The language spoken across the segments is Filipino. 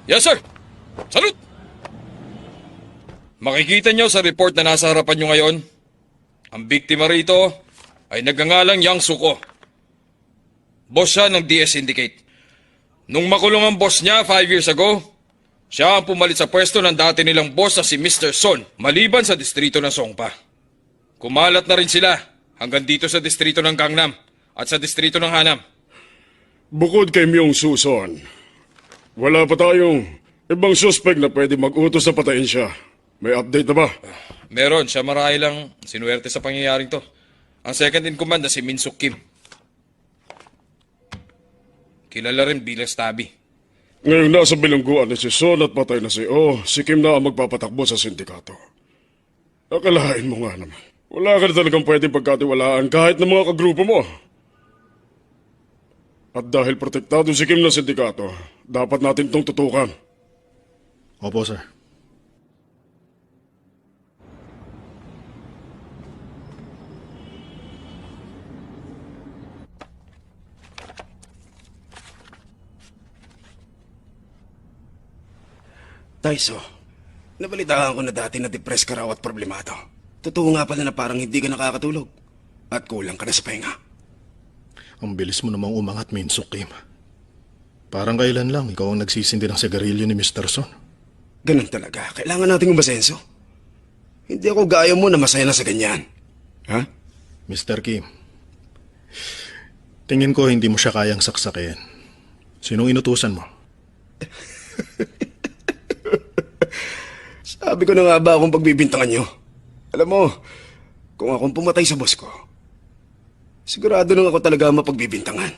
Yes, sir! Salute! Makikita niyo sa report na nasa harapan niyo ngayon, ang biktima rito ay nagngangalang Yang Suko. Boss siya ng DS Syndicate. Nung makulong ang boss niya 5 years ago, siya ang pumalit sa pwesto ng dati nilang boss na si Mr. Son, maliban sa distrito ng Songpa. Kumalat na rin sila hanggang dito sa distrito ng Gangnam at sa distrito ng Hanam. Bukod kay Myung Suson, wala pa tayong ibang suspect na pwede mag-utos na patayin siya. May update na ba? Meron, siya marahil lang sinuwerte sa pangyayaring to. Ang second in command na si Min Suk Kim. Kilala rin bilang Stabby. Ngayong nasa bilangguan na si Son at patay na si O, si Kim na ang magpapatakbo sa sindikato. Akalain mo nga naman. Wala ka na talagang pwedeng pagkatiwalaan kahit ng mga kagrupo mo. At dahil protektado si Kim ng sindikato, dapat natin itong tutukan. Opo, sir. Taiso, nabalitaan ko na dati na depressed ka raw at problemado. Totoo nga pala na parang hindi ka nakakatulog. At kulang ka na sa pahinga. Ang bilis mo namang umangat, Minsuk Kim. Parang kailan lang ikaw ang nagsisindi ng sigarilyo ni Mr. Son. Ganun talaga. Kailangan nating umasenso. Hindi ako gaya mo na masaya na sa ganyan. Ha? Mr. Kim, tingin ko hindi mo siya kayang saksakin. Sinong inutusan mo? Sabi ko na nga ba akong pagbibintangan nyo? Alam mo, kung akong pumatay sa boss ko, sigurado nang ako talaga mapagbibintangan.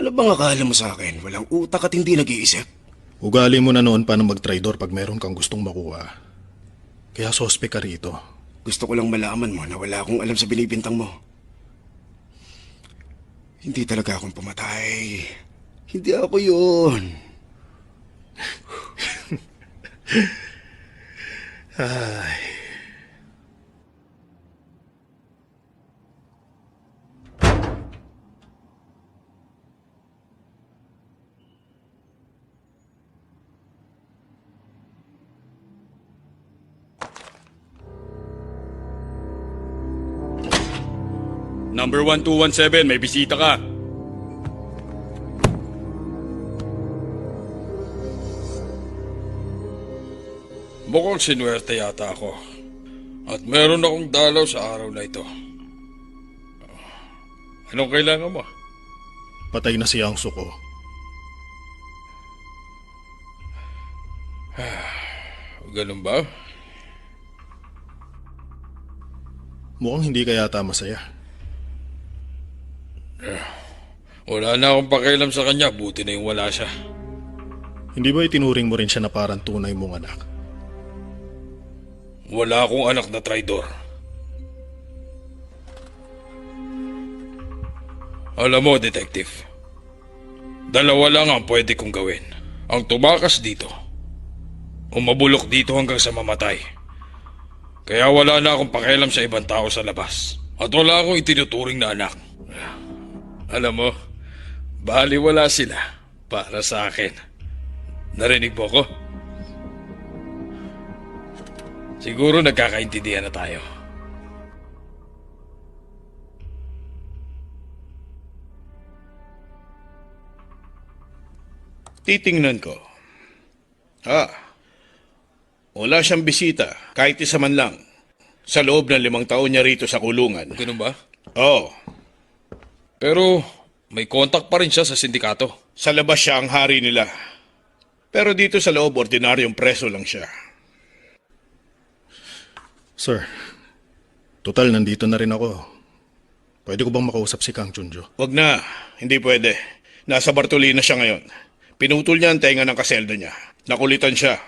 Ano bang akala mo sa akin? Walang utak at hindi nag-iisip? Ugali mo na noon paano mag-traitor pag meron kang gustong makuha. Kaya sospek ka rito. Gusto ko lang malaman mo na wala akong alam sa binibintang mo. Hindi talaga akong pumatay. Hindi ako yun. Ay. Number 1217, may bisita ka. Mukhang sinuwerte yata ako. At meron akong dalaw sa araw na ito. Anong kailangan mo? Patay na si Yang Suko. Ganun ba? Mukhang hindi ka yata masaya. Wala na akong pakialam sa kanya, buti na yung wala siya. Hindi ba itinuring mo rin siya na parang tunay mong anak? Wala akong anak na traidor. Alam mo, detective, dalawa lang ang pwede kong gawin. Ang tumakas dito, o mabulok dito hanggang sa mamatay. Kaya wala na akong pakialam sa ibang tao sa labas. At wala akong itinuturing na anak. Alam mo, baliwala sila para sa akin. Narinig mo ko? Siguro nagkakaintindihan na tayo. Titingnan ko. Wala siyang bisita, kahit isa man lang, sa loob ng 5 taon niya rito sa kulungan. Ganun ba? Oo, Pero may contact pa rin siya sa sindikato. sa labas siya ang hari nila. Pero dito sa loob, ordinaryong preso lang siya. Sir, total nandito na rin ako. Pwede ko bang makausap si Kang Chunjo? Wag na, hindi pwede. Nasa Bartolina siya ngayon. Pinutol niya ang tenga ng kaseldo niya. Nakulitan siya.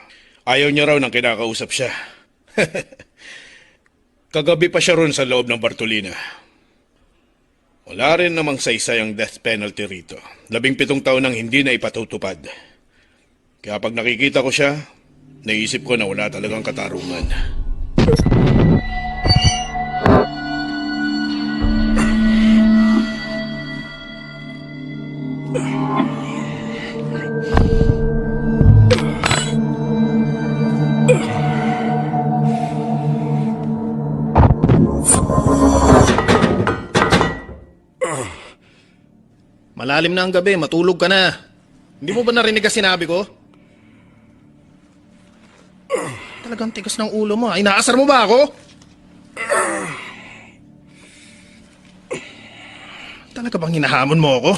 Ayaw niya raw nang kinakausap siya. Kagabi pa siya ron sa loob ng Bartolina. Wala rin namang saysay ang death penalty rito. 17 taon nang hindi na ipatutupad. Kaya pag nakikita ko siya, naisip ko na wala talagang katarungan. Malalim na ang gabi, matulog ka na. Hindi mo ba narinig ang sinabi ko? Talagang tigas ng ulo mo. Ay, inaasar mo ba ako? Talaga bang hinahamon mo ako?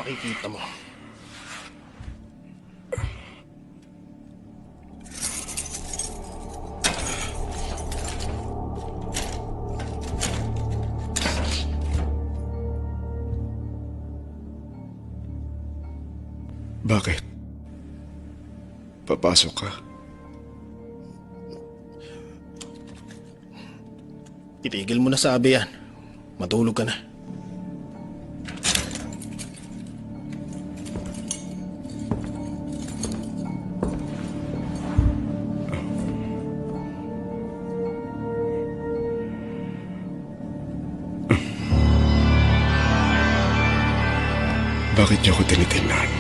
Makikita mo. Bakit? Papasok ka? Itigil mo na sabi yan. Matulog ka na. Bakit niyo ako tinitingnan?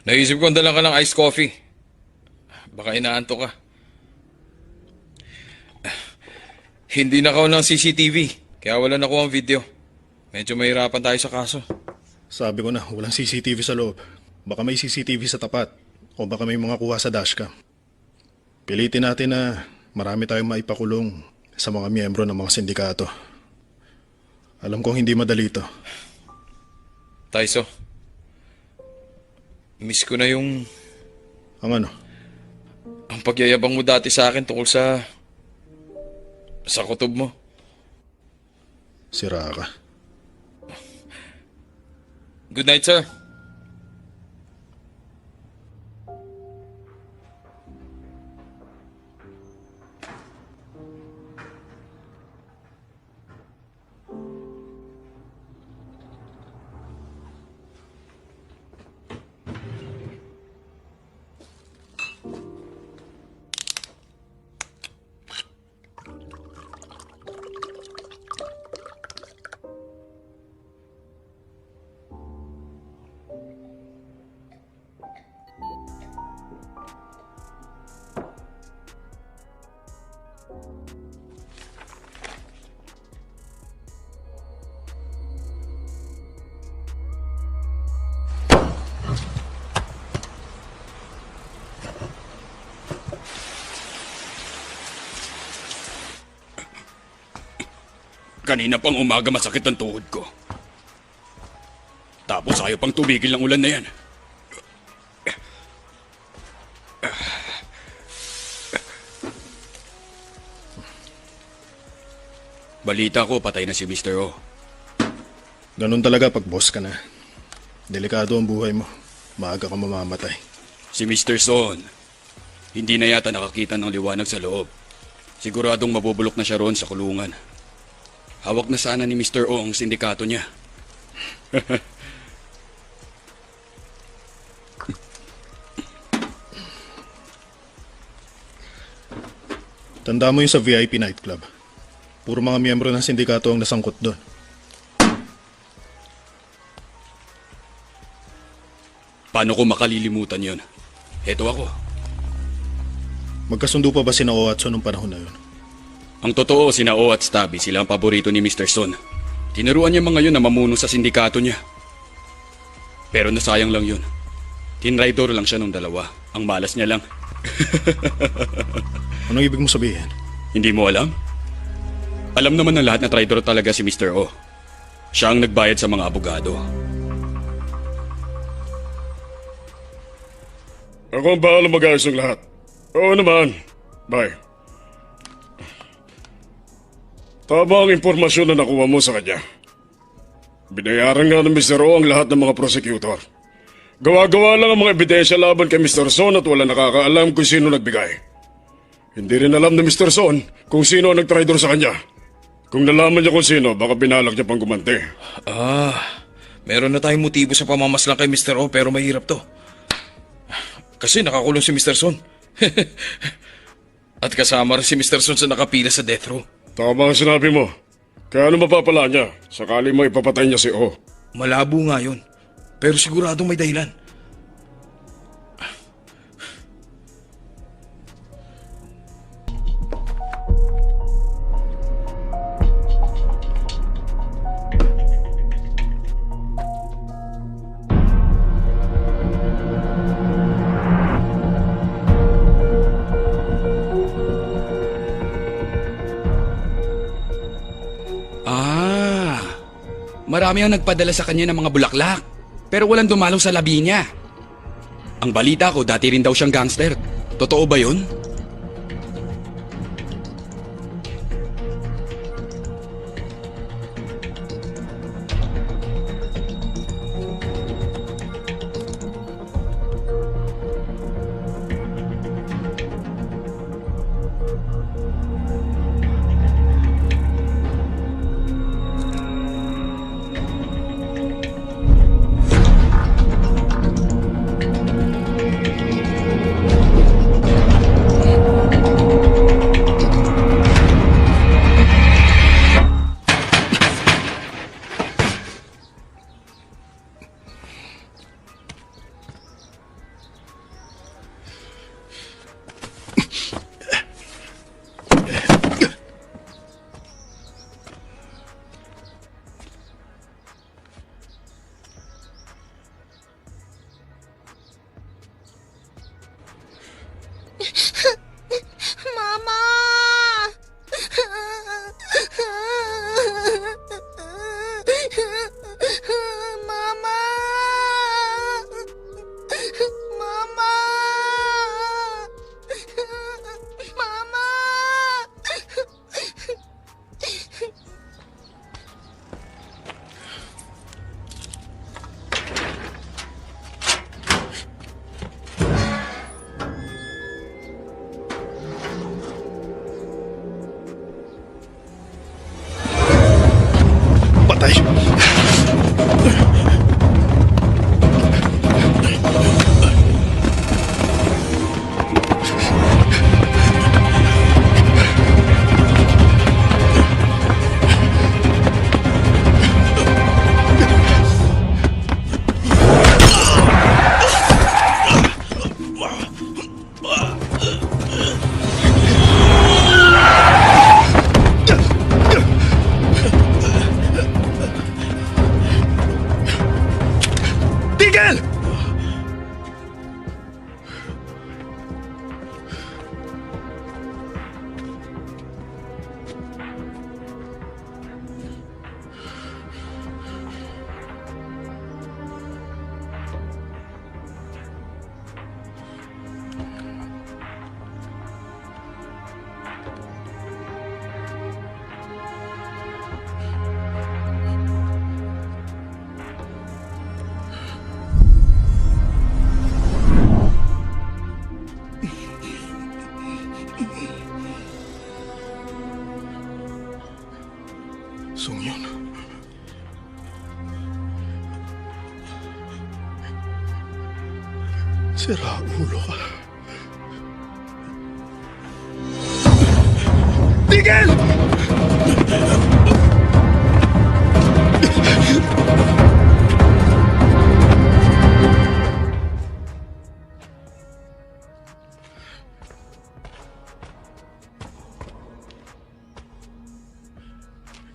Naisip ko dalang ka ng iced coffee. Baka inaanto ka. Hindi nakaw ng CCTV, kaya wala nakuha ang video. Medyo mahirapan tayo sa kaso. Sabi ko na, walang CCTV sa loob. Baka may CCTV sa tapat. O baka may mga kuha sa dashcam. Pilitin natin na marami tayong maipakulong sa mga miyembro ng mga sindikato. Alam kong hindi madali ito. Taiso, miss ko na yung Ang ano? ang pagyayabang mo dati sa akin tungkol sa kutob mo. Sira ka. Good night, sir. Kanina pang umaga masakit ang tuhod ko. Tapos ayaw pang tumigil ng ulan na yan. Balita ko, patay na si Mr. O. Ganun talaga pag boss ka na. Delikado ang buhay mo. Maaga ka mamamatay. Si Mr. Son, hindi na yata nakakita ng liwanag sa loob. Siguradong mabubulok na siya roon sa kulungan. Hawak na sana ni Mr. O ang sindikato niya. Tanda mo yung sa VIP nightclub. Puro mga miyembro ng sindikato ang nasangkot doon. Paano ko makalilimutan yon? Heto ako. Magkasundo pa ba si O at Son nung panahon na yun? Ang totoo, sina O at Stabby, sila ang paborito ni Mr. Son. Tinuruan niya mga yun na mamuno sa sindikato niya. Pero nasayang lang yun. Tinraidor lang siya nung dalawa. Ang malas niya lang. Anong ibig mo sabihin? Hindi mo alam? Alam naman ng lahat na traidor talaga si Mr. O. Siya ang nagbayad sa mga abogado. Ako ang bahala mag-ayos ng lahat. Oo naman. Bye. Tama ang impormasyon na nakuha mo sa kanya. Binayaran nga ng Mr. O ang lahat ng mga prosecutor. Gawa-gawa lang ang mga ebidensya laban kay Mr. Son at wala nakakaalam kung sino nagbigay. Hindi rin alam ni Mr. Son kung sino ang nagtraidor sa kanya. Kung nalaman niya kung sino, baka binalak niya pang gumante. Meron na tayong motibo sa pamamaslang kay Mr. O pero mahirap to. Kasi nakakulong si Mr. Son. At kasama rin si Mr. Son sa nakapila sa death row. Tama ang sinabi mo. Kaya ano mapapala niya? Sakali mo ipapatay niya si O. Malabo nga yun. Pero siguradong may dahilan. Marami ang nagpadala sa kanya ng mga bulaklak, pero walang dumalaw sa labi niya. Ang balita ko, dati rin daw siyang gangster. Totoo ba yun? Mama! Mama! Mama! Mama! Patay! Tigil! Sung Yun. Sira ulo ka. Tigil!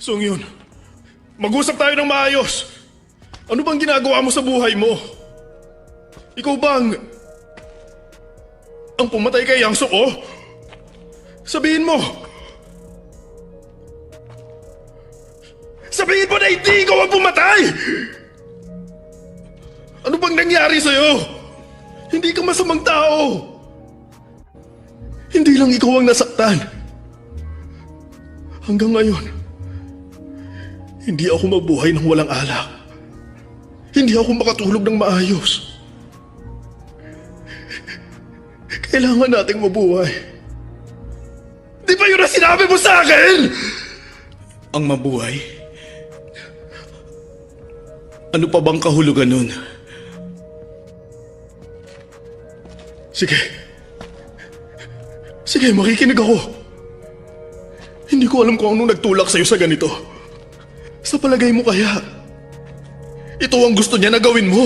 Sung Yun, mag-usap tayo ng maayos. Ano bang ginagawa mo sa buhay mo? Ikaw bang ang pumatay kay Yang Suk-o? Sabihin mo! Sabihin mo na hindi ikaw ang pumatay! Ano bang nangyari sa'yo? Hindi ka masamang tao! Hindi lang ikaw ang nasaktan. Hanggang ngayon, hindi ako mabuhay ng walang alak. Hindi ako makatulog ng maayos. Kailangan nating mabuhay. Di ba yun ang sinabi mo sa akin? Ang mabuhay? Ano pa bang kahulugan nun? Sige. Sige, makikinig ako. Hindi Hindi ko alam kung anong nagtulak sa'yo sa ganito. Sa palagay mo kaya, ito ang gusto niya na gawin mo?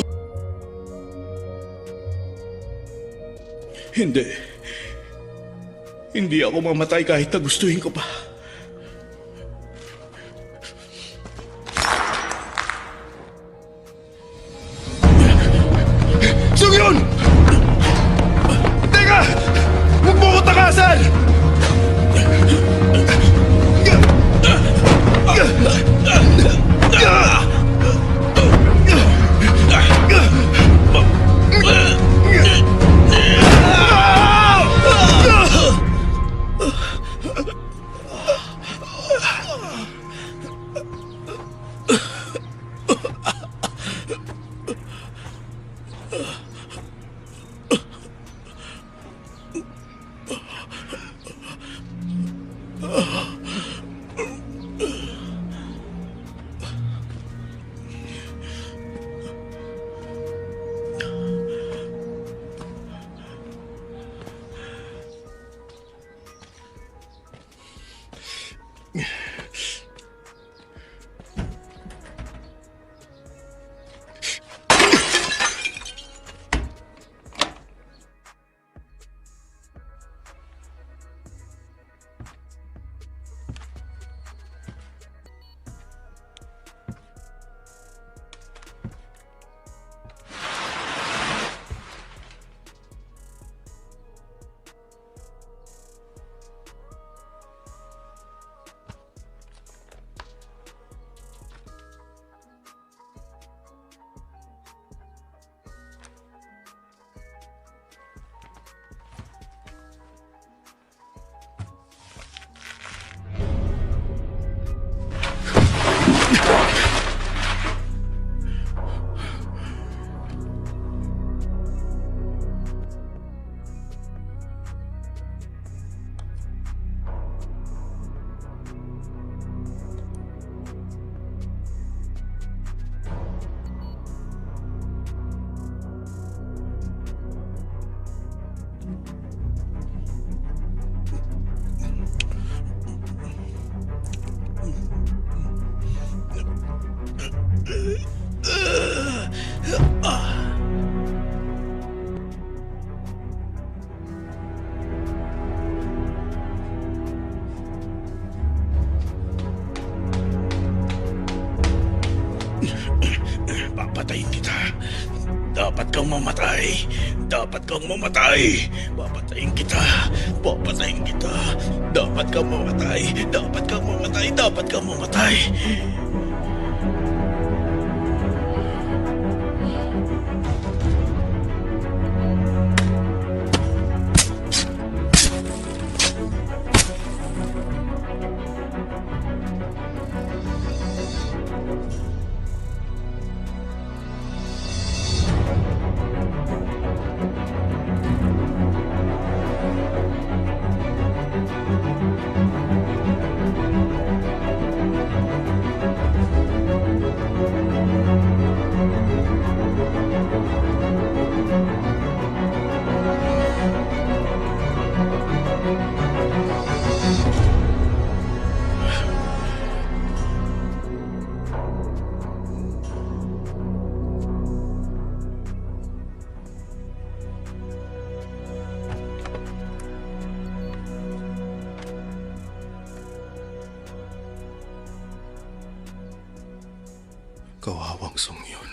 Hindi. Hindi ako mamatay kahit na gustuhin ko pa. Sugyon! Teka! Huwag mo ko takasan! Papatayin kita. Dapat kang mamatay. Dapat kang mamatay. Papatayin kita. Papatayin kita. Dapat kang mamatay. Dapat kang mamatay. Dapat kang mamatay. Kawawang song yun.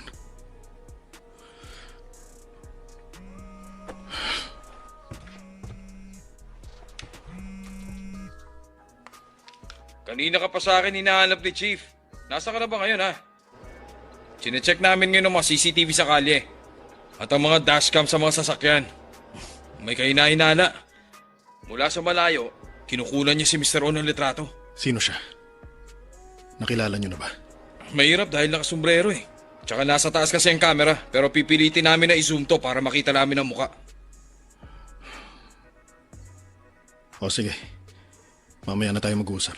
Kanina ka pa sa akin hinahanap ni Chief. Nasa ka na ba ngayon, ha? Sinecheck namin ngayon ang mga CCTV sa kalye. At ang mga dashcam sa mga sasakyan. May kahina-hinala. Mula sa malayo, kinukulan niya si Mr. O ng litrato. Sino siya? Nakilala niyo na ba? Mahirap dahil nakasombrero eh. Tsaka nasa taas kasi ang camera, pero pipilitin namin na i-zoom to para makita namin ang muka. O sige, mamaya na tayo mag-uusap.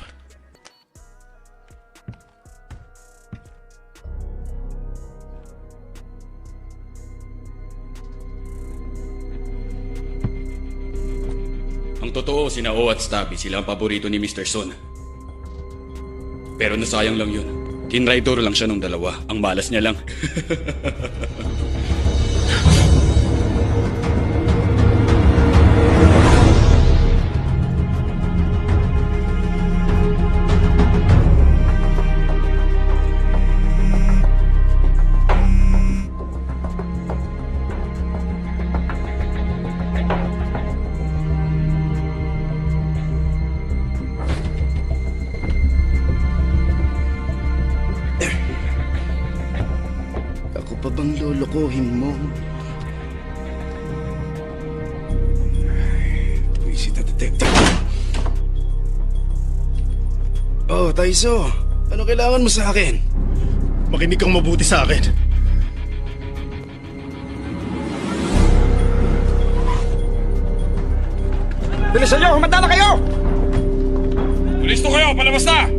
Ang totoo, sina O at Stabby, sila ang paborito ni Mr. Son. Pero nasayang lang yun. Tinraidor lang siya nung dalawa. Ang malas niya lang. Ako pa bang lolokohin mo? Puwisit na detective. Oh, Taiso. Ano kailangan mo sa akin? Makinig kang mabuti sa akin. Bilisan nyo! Humanda na kayo! Listo kayo! Palabas na!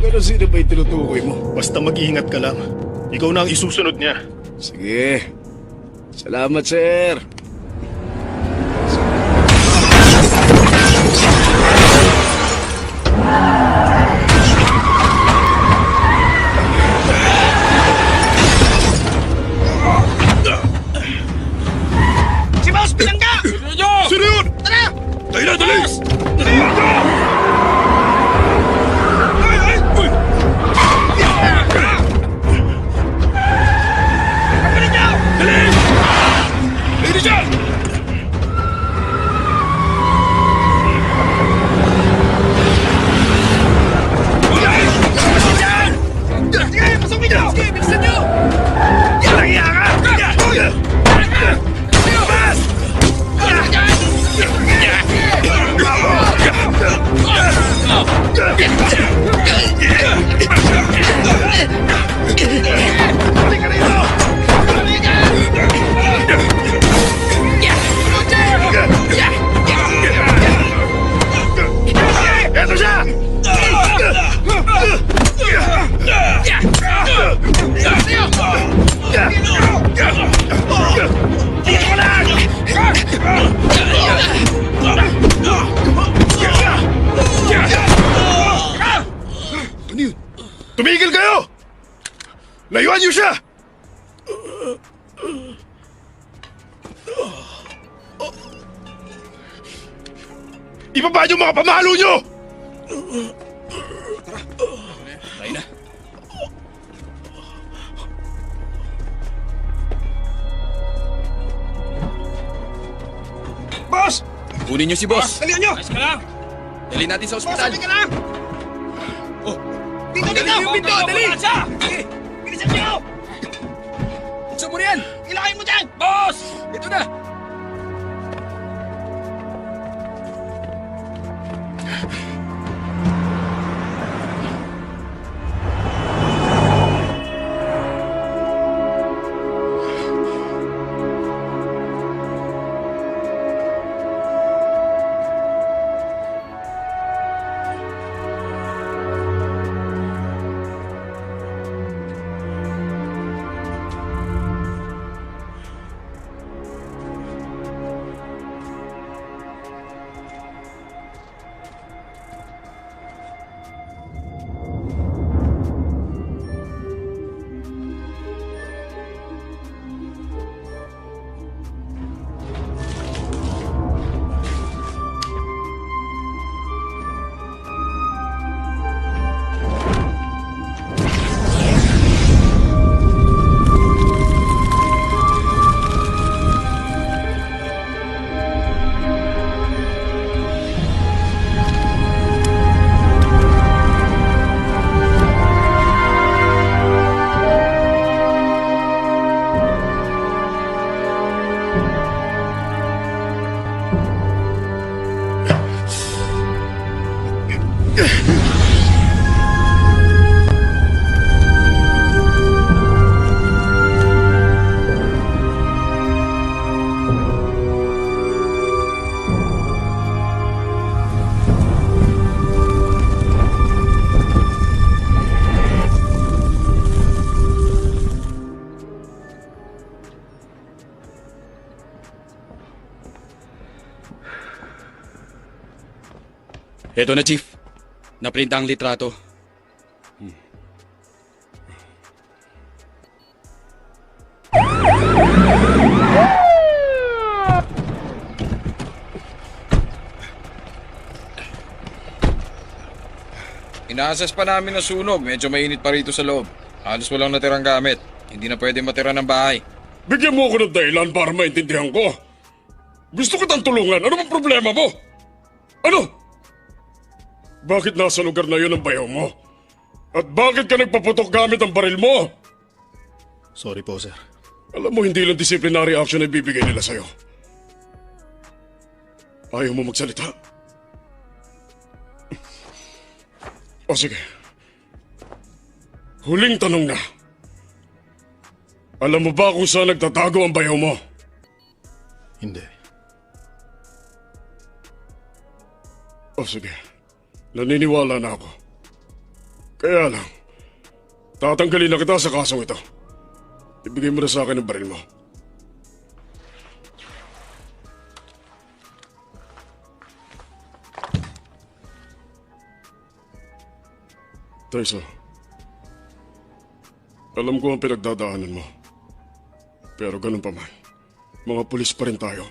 Pero sino ba yung tinutukoy mo? Basta mag-iingat ka lang. Ikaw na ang isusunod niya. Sige. Salamat, sir. Si Boss Bilangga! Sino yun? Tara! Tayo na, dali! Lady John! Sige, pasukin niyo! Sige, bilisan niyo! Walang iya ka! Bas! Halika rito! Eto siya! Dito ka lang! Ano yun? Tumigil kayo! Layuan niyo siya! Ibaba niyo mga pamalo niyo! Tayo na. Boss! Kunin niyo si boss. Dalihan niyo! Dali natin sa Boss, ospital. sabi ka lang! Dito, dito! Yung pinto, dali! Sige! Bilisan niyo! Buksan mo na yan! Ilakay mo dyan! Boss! Ito na! Eto na, Chief. Naprinta ang litrato. Ina-assess pa namin ang sunog. Medyo mainit pa rito sa loob. Halos walang natirang gamit. Hindi na pwede matira ng bahay. Bigyan mo ako ng dahilan para maintindihan ko. Gusto kitang tulungan. Ano bang problema mo? Ano? Bakit nasa lugar na yun ang bayaw mo? At bakit ka nagpaputok gamit ang baril mo? Sorry po, sir. Alam mo, hindi lang disciplinary action na ibibigay nila sa'yo. Ayaw mo magsalita? O sige. Huling tanong na. Alam mo ba kung saan nagtatago ang bayaw mo? Hindi. O sige. Naniniwala na ako. Kaya lang, tatanggalin na kita sa kasong ito. Ibigay mo na sa akin ang baril mo. Tyson, alam ko ang pinagdadaanan mo. Pero ganun pa man, mga pulis pa rin tayo.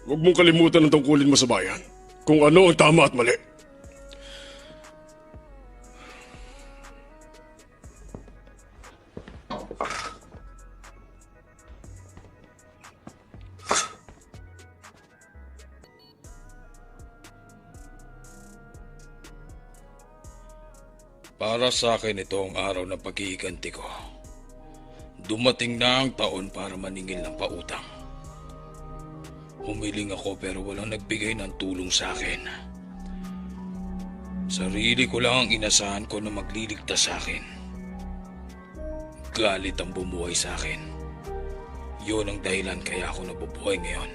Huwag mong kalimutan ang tungkulin mo sa bayan. Kung ano ang tama at mali. Para sa akin ito ang araw ng paghihiganti ko. Dumating na ang taon para maningil ng pautang. Humiling ako pero walang nagbigay ng tulong sa akin. Sarili ko lang ang inasahan ko na magliligtas sa akin. Galit ang bumuhay sa akin. Yun ang dahilan kaya ako nabubuhay ngayon.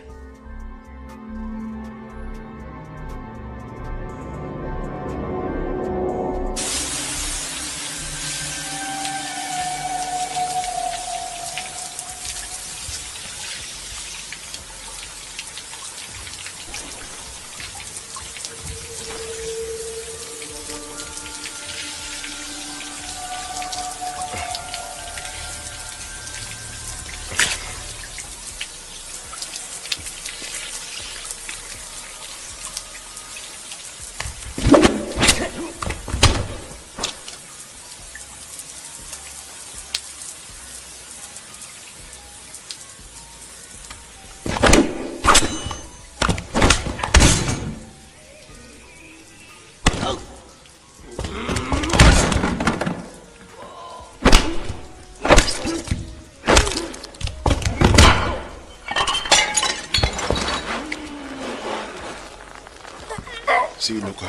Sino ka?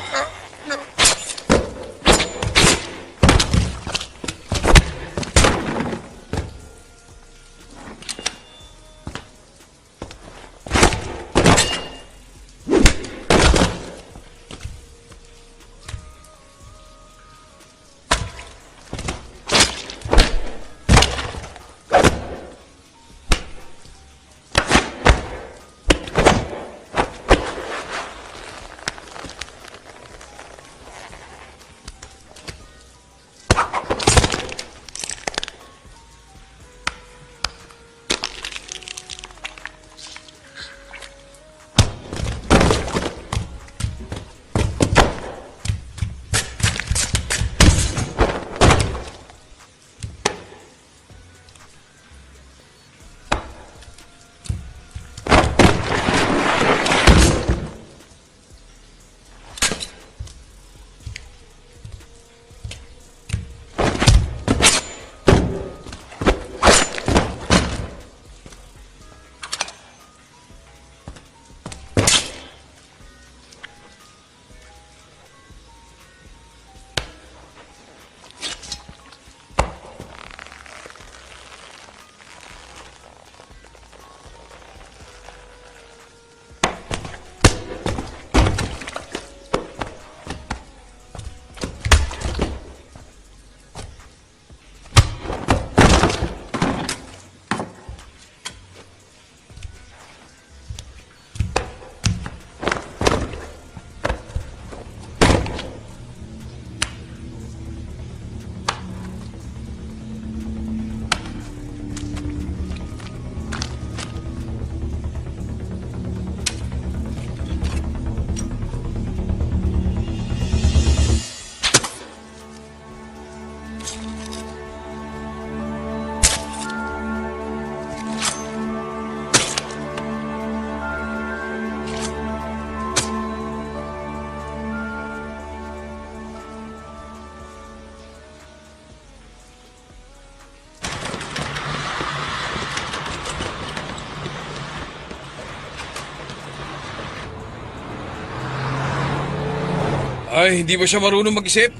Ay, hindi ba siya marunong mag-isip?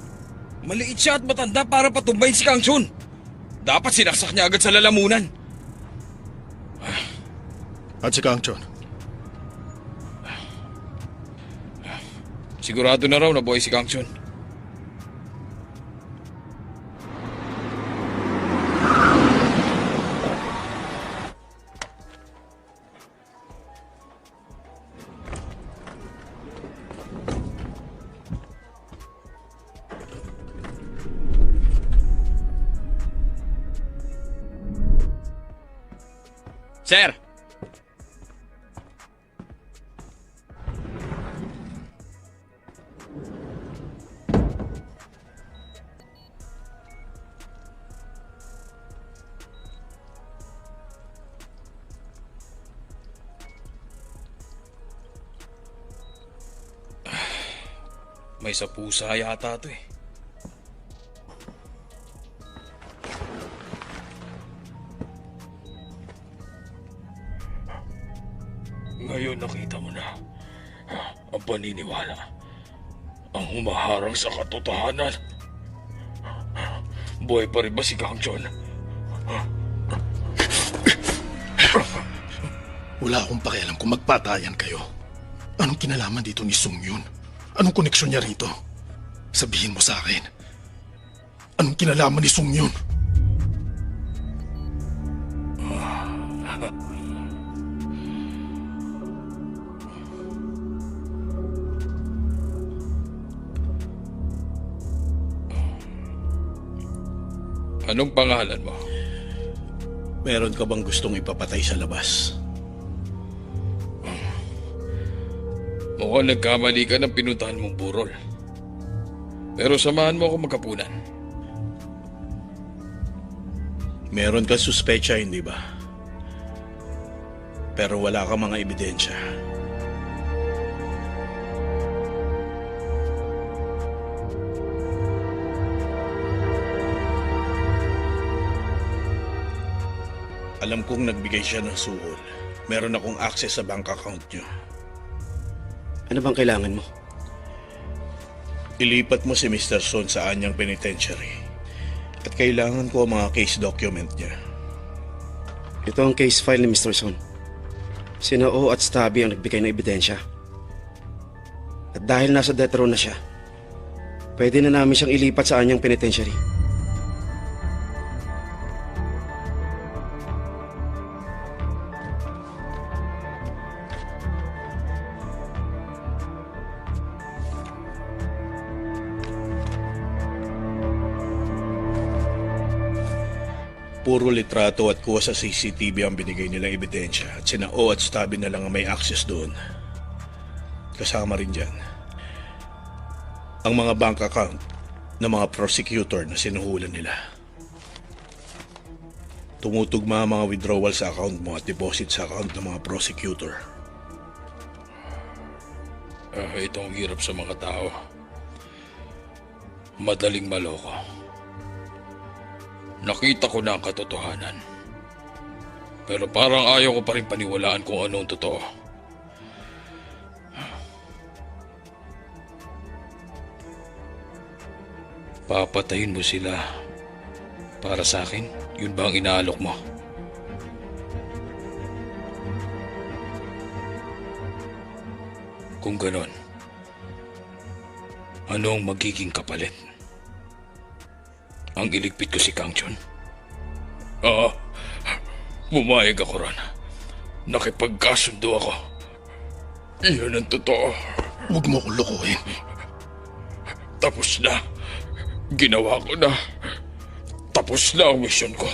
Maliit siya at matanda para patumbayin si Kang Chun. Dapat sinaksak niya agad sa lalamunan. At si Kang Chon, Sigurado na raw na buhay si Kang Chun. Sir! May sa pusa yata to eh. Ngayon nakita mo na ang paniniwala, ang humaharang sa katotohanan. Buhay pa rin ba si Kang Chun? wala akong pakialam kung magpatayan kayo. Anong kinalaman dito ni Sung Yun? Anong koneksyon niya rito? Sabihin mo sa akin. Anong kinalaman ni Sung Yun? Anong pangalan mo? Meron ka bang gustong ipapatay sa labas? Mukhang nagkamali ka ng pinuntahan mong burol. Pero samahan mo ako magkapunan. Meron ka suspecha, hindi ba? Pero wala ka mga ebidensya. Alam kong nagbigay siya ng suhol. Meron akong access sa bank account niyo. Ano bang kailangan mo? Ilipat mo si Mr. Son sa anyang penitentiary. At kailangan ko ang mga case document niya. Ito ang case file ni Mr. Son. Sina O at Stabby ang nagbigay ng ebidensya. At dahil nasa death row na siya, pwede na namin siyang ilipat sa anyang penitentiary. Puro litrato at kuha sa CCTV ang binigay nilang ebidensya at sina O at Stabby na lang ang may access doon. Kasama rin dyan ang mga bank account ng mga prosecutor na sinuhulan nila. Tumutugma ang mga withdrawal sa account mo at deposit sa account ng mga prosecutor. Ito ang hirap sa mga tao. Madaling maloko. Nakita ko na ang katotohanan. Pero parang ayaw ko pa rin paniwalaan kung anong totoo. Papatayin mo sila para sa akin? Yun ba ang inaalok mo? Kung ganon, ano ang magiging kapalit? Ang iligpit ko si Kang Chun? Oo, bumayag ako ron. Nakipagkasundo ako. Iyon ang totoo. Huwag mo akong lokohin. Tapos na. Ginawa ko na. Tapos na ang misyon ko.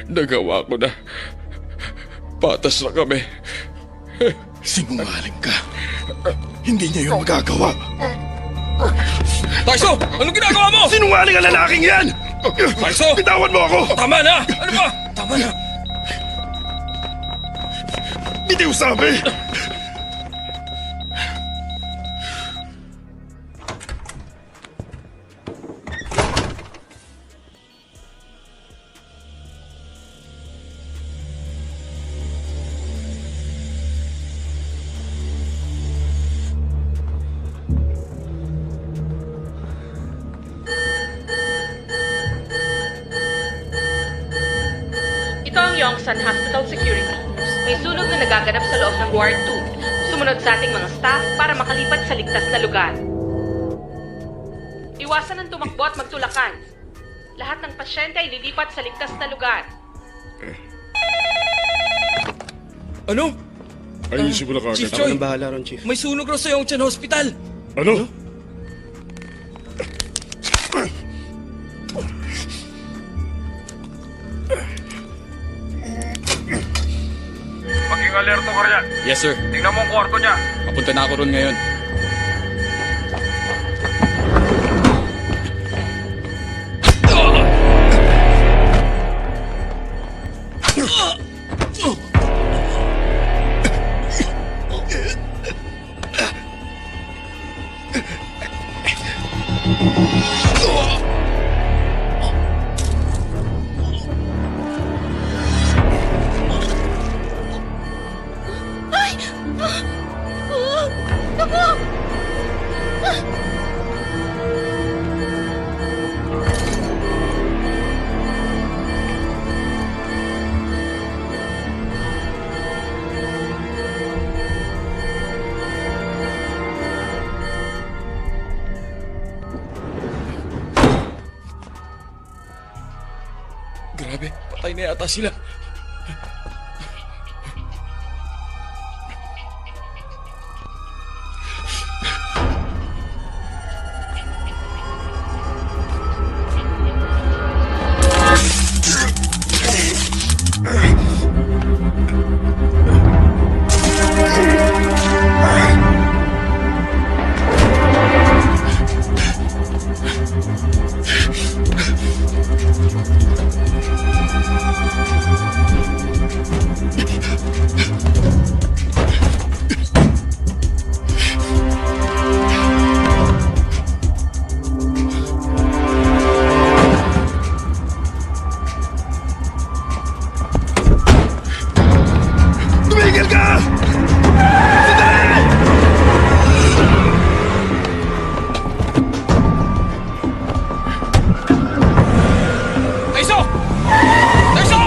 Nagawa ko na. Patas na kami. Sinungaling ka. Hindi niya yun magagawa. Taiso! Anong ginagawa mo? Sinungaling ang lalaking yan! Taiso! Bitawan mo ako! Tama na! Ano ba? Tama na! Bitiw sabi! ng Sun Hospital Security. May sunog na nagaganap sa loob ng Ward 2. Sumunod sa ating mga staff para makalipat sa ligtas na lugar. Iwasan ang tumakbo at magtulakan. Lahat ng pasyente ay lilipat sa ligtas na lugar. Ano? Ayusin mo na kagad. Chief Choi, Bahala ron, Chief. may sunog raw sa Yongchan Hospital. Ano? Maging alerto ka riyan. Yes, sir. Tingnan mo ang kwarto niya. Papunta na ako ron ngayon. Grabe, patay na yata sila. Tumigil ka! Taiso! Taiso!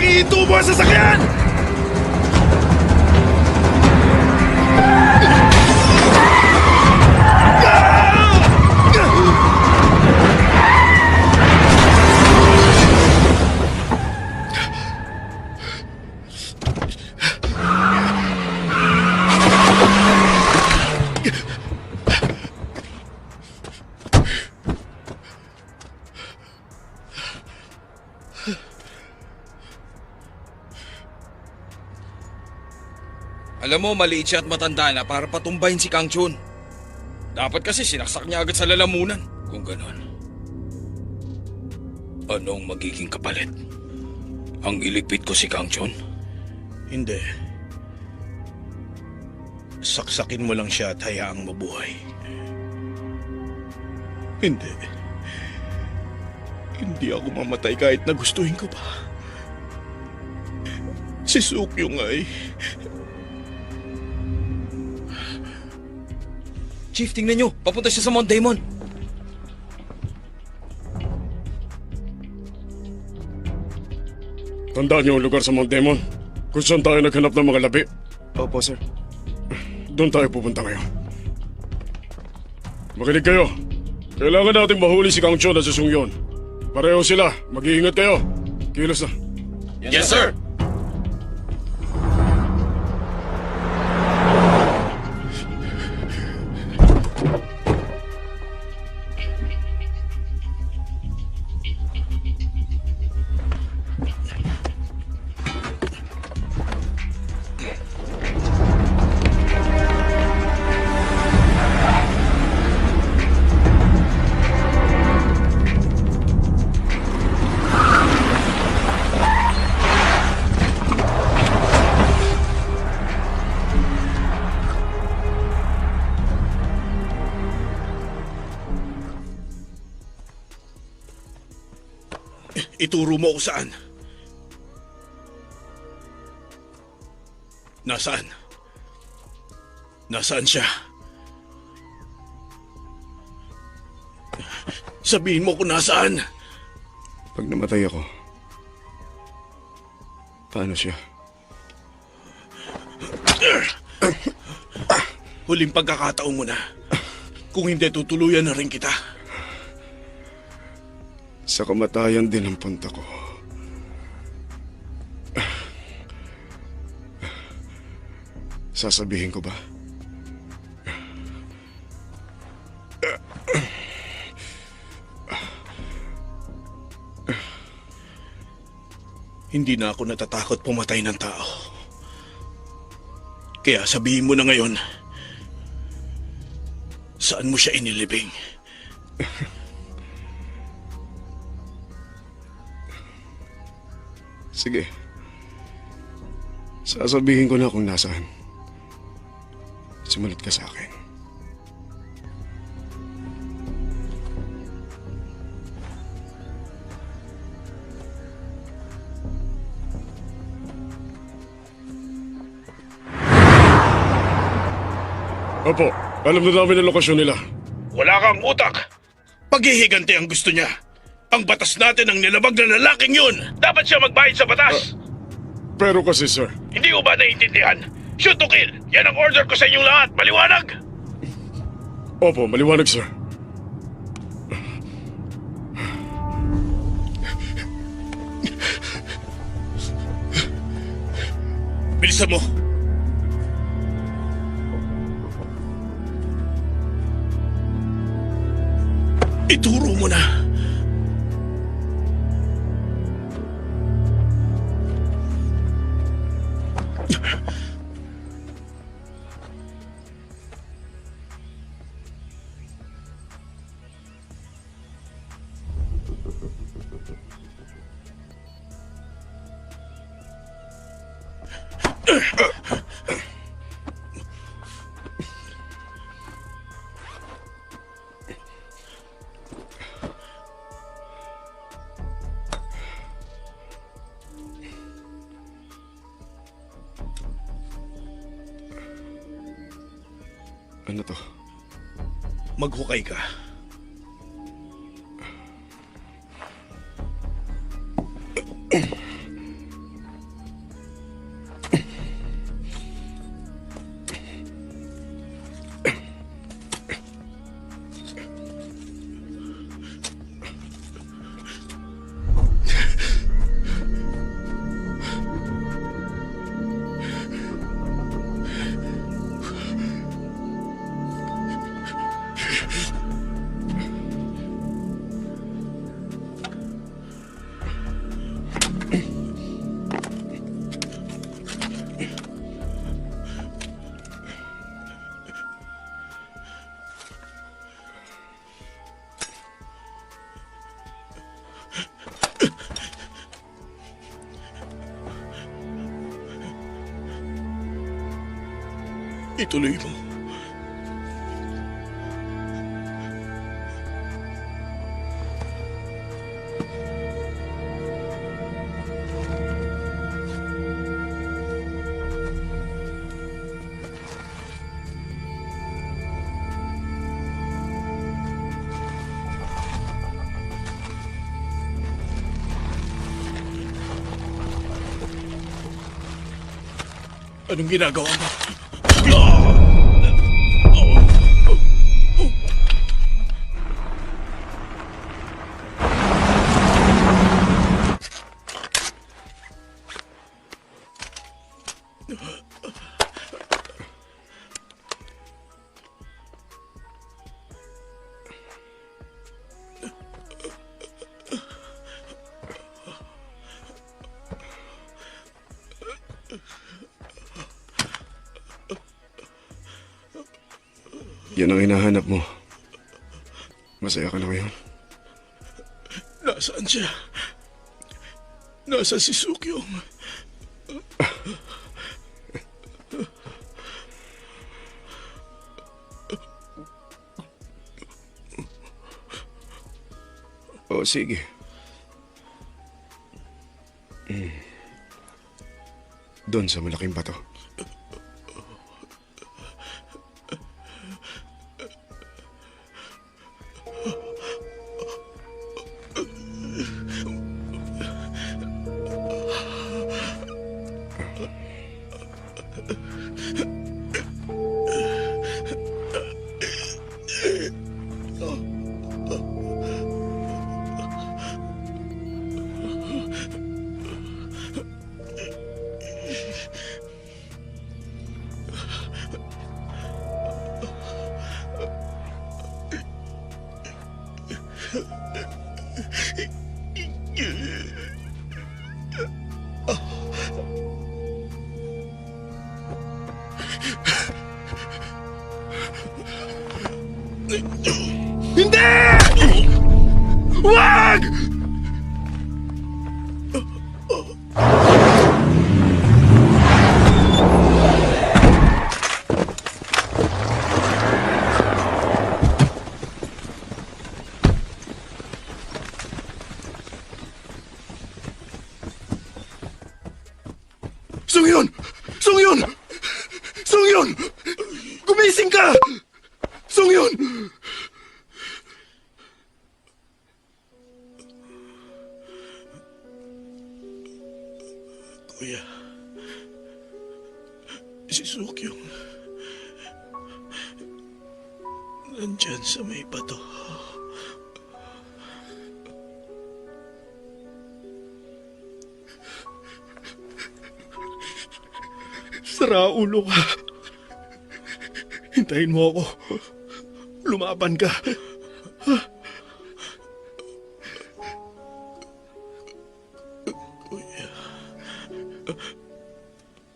Ihinto mo ang sasakyan! Alam mo, maliit siya at matanda na para patumbahin si Kang Chun. Dapat kasi sinaksak niya agad sa lalamunan. Kung ganon. Anong magiging kapalit? Ang iligpit ko si Kang Chun? Hindi. Saksakin mo lang siya at hayaang mabuhay. Hindi. Hindi ako mamatay kahit na gustuhin ko pa. Si Sukyung ay... Chief, tingnan nyo. Papunta siya sa Mount Daemon. Tandaan niyo ang lugar sa Mount Daemon. Kung saan tayo naghanap ng mga labi. Opo, sir. Doon tayo pupunta ngayon. Makinig kayo. Kailangan nating mahuli si Kang Chun at si Sung Yon. Pareho sila. Mag-iingat kayo. Kilos na. Yes, sir. Ituro mo kung saan. Nasaan? Nasaan siya? Sabihin mo kung nasaan. Pag namatay ako, paano siya? Huling pagkakataon mo na. Kung hindi, tutuluyan na rin kita. Sa kamatayan din ang punta ko. Sasabihin ko ba? Hindi na ako natatakot pumatay ng tao. Kaya sabihin mo na ngayon, saan mo siya inilibing? Sige. Sasabihin ko na kung nasaan. Sumunod ka sa akin. Opo, alam na namin ang lokasyon nila. Wala kang utak. Paghihiganti ang gusto niya. Ang batas natin ang nilabag na lalaking yun. Dapat siya magbayad sa batas. Pero kasi, sir, Hindi ko ba naiintindihan? Shoot to kill. Yan ang order ko sa inyong lahat. Maliwanag. opo, maliwanag, sir. Bilisan mo. Ituro mo na. Ano to? Maghukay ka. Ituloy mo. Anong ginagawa mo? Yan ang hinahanap mo. Masaya ka na ngayon? Nasaan siya? Nasa si Sukyong. Oo, sige. Doon sa malaking bato. Hindi! Wag! Sungyon! Sungyon! Sungyon! Gumising ka! Sungyon! Kuya, si Sukyong nandyan sa may bato. Saraulo ka. Hintayin mo ako. Lumaban ka. Kuya,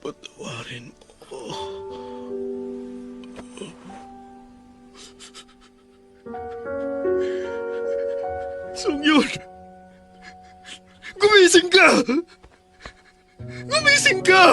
patawarin mo ako. Sungyon! Gumising ka! Gumising ka!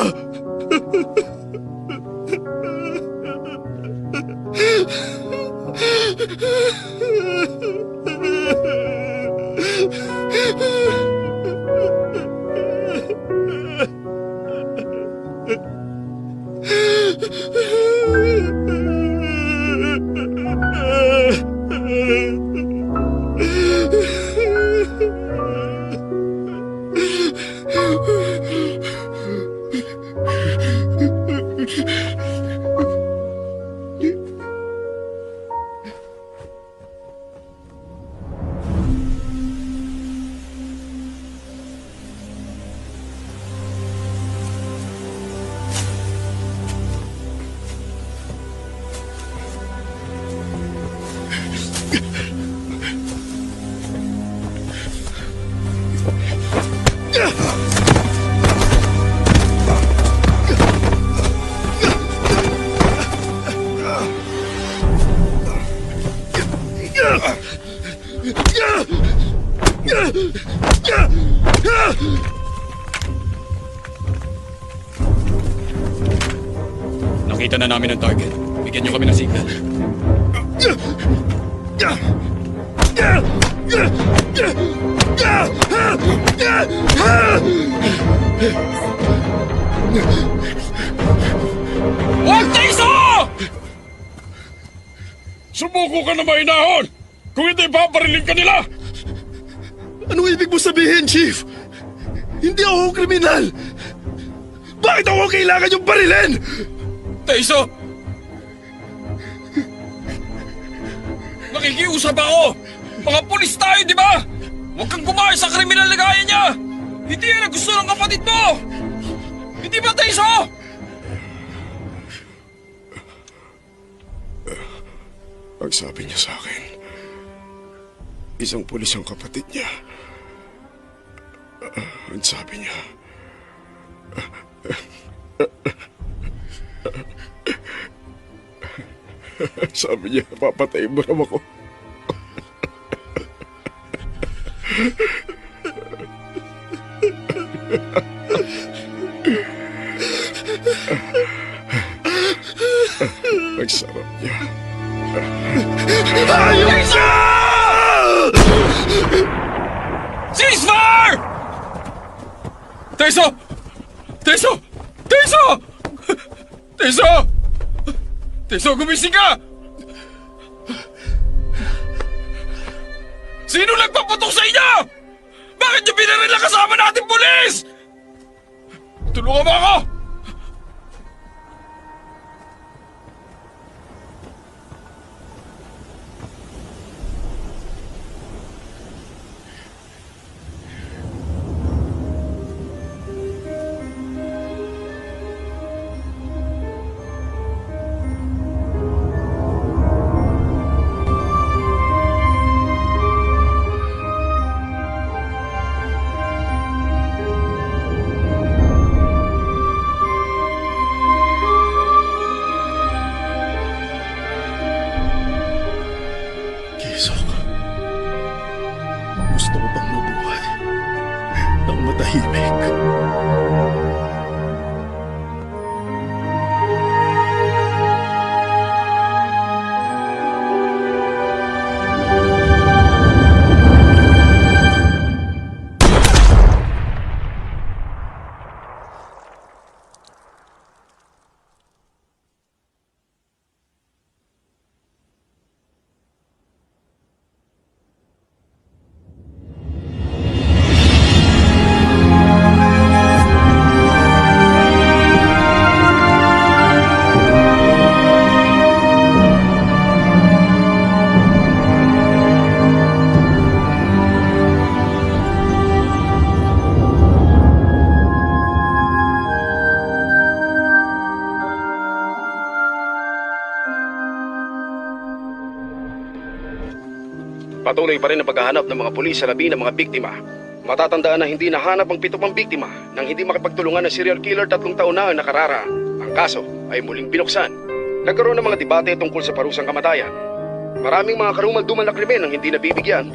Nakita na namin ang target. Bigyan niyo kami ng signal. Huwag Taiso! Sumuko ka na mainahon! Kung hindi, papariling ka nila! Anong ibig mo sabihin, Chief? Hindi ako kriminal! Bakit ako kailangan yung barilin? Taiso! Nakikiusap ako! Mga pulis tayo, di ba? Huwag kang gumaya sa kriminal na gaya niya! Hindi yan ang gusto ng kapatid mo! Hindi ba, Taiso? Ang sabi niya sa akin, isang pulis ang kapatid niya. Ang sabi niya, sabi niya, papatayin mo raw ako. Ang sarap niya. Ceasefire! Taiso! Taiso! Taiso! Taiso! Taiso, gumising ka! Sino nagpaputok sa inyo? Bakit niyo binaril ang kasama natin, pulis? Tulungan mo ako! Kisok. Gusto ko bang mabuhay ng matahimik? Patuloy pa rin ang paghahanap ng mga pulis sa labi ng mga biktima. Matatandaan na hindi nahanap ang 7 pang biktima nang hindi makipagtulungan ng serial killer 3 taon na ang nakarara. Ang kaso ay muling binuksan. Nagkaroon ng mga debate tungkol sa parusang kamatayan. Maraming mga karumaldumal na krimen ang hindi nabibigyan.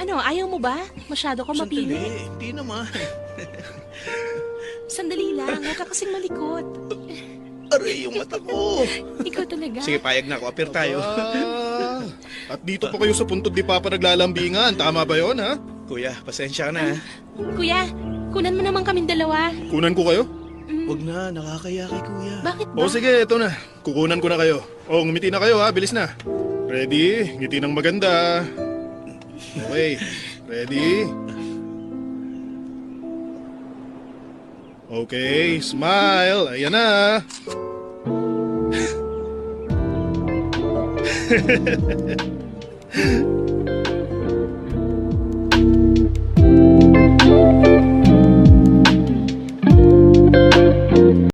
Ano, ayaw mo ba? Masyado ka mapili. Hindi naman. Sandali lang, huwag ka kasing malikot. Aray, yung mata ko. Ikaw talaga. Sige, payag na ako. Apir tayo. At dito pa kayo sa puntod di Papa naglalambingan. Tama ba yon, ha? Kuya, pasensya ka na. Kuya, kunan mo naman kaming dalawa. Kunan ko kayo? Huwag na, nakakaya kay kuya. Bakit ba? O sige, ito na. Kukunan ko na kayo. O, ngumiti na kayo ha, bilis na. Ready? Ngiti ng maganda. Okay. Ready? Okay, smile. Ayan na.